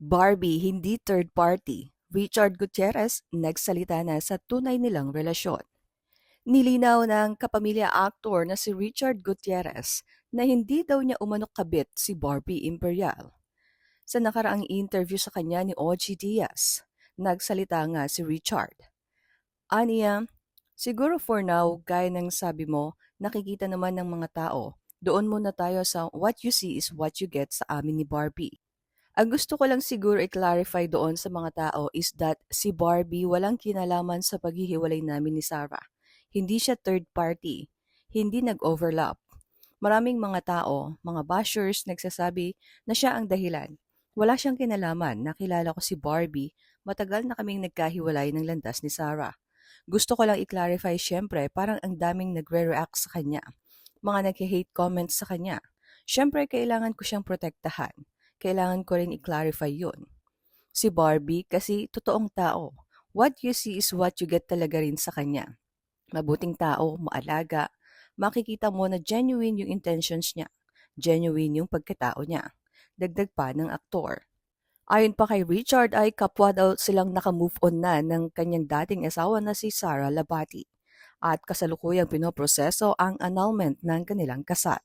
Barbie, hindi third party. Richard Gutierrez nagsalita na sa tunay nilang relasyon. Nilinaw ng kapamilya actor na si Richard Gutierrez na hindi daw niya umanok kabit si Barbie Imperial. Sa nakaraang interview sa kanya ni Ogie Diaz, nagsalita nga si Richard. Aniya, siguro for now, gaya ng sabi mo, nakikita naman ng mga tao. Doon muna tayo sa what you see is what you get sa amin ni Barbie. Ang gusto ko lang siguro i-clarify doon sa mga tao is that si Barbie walang kinalaman sa paghihiwalay namin ni Sarah. Hindi siya third party. Hindi nag-overlap. Maraming mga tao, mga bashers, nagsasabi na siya ang dahilan. Wala siyang kinalaman. Nakilala ko si Barbie. Matagal na kaming nagkahiwalay ng landas ni Sarah. Gusto ko lang i-clarify syempre, parang ang daming nagre-react sa kanya. Mga nag-hate comments sa kanya. Syempre, kailangan ko siyang protektahan. Kailangan ko rin i-clarify yun. Si Barbie kasi totoong tao. What you see is what you get talaga rin sa kanya. Mabuting tao, maalaga, makikita mo na genuine yung intentions niya. Genuine yung pagkatao niya. Dagdag pa ng aktor. Ayon pa kay Richard ay kapwa daw silang naka-move on na ng kanyang dating asawa na si Sarah Labati at kasalukuyang pinoproseso ang annulment ng kanilang kasal.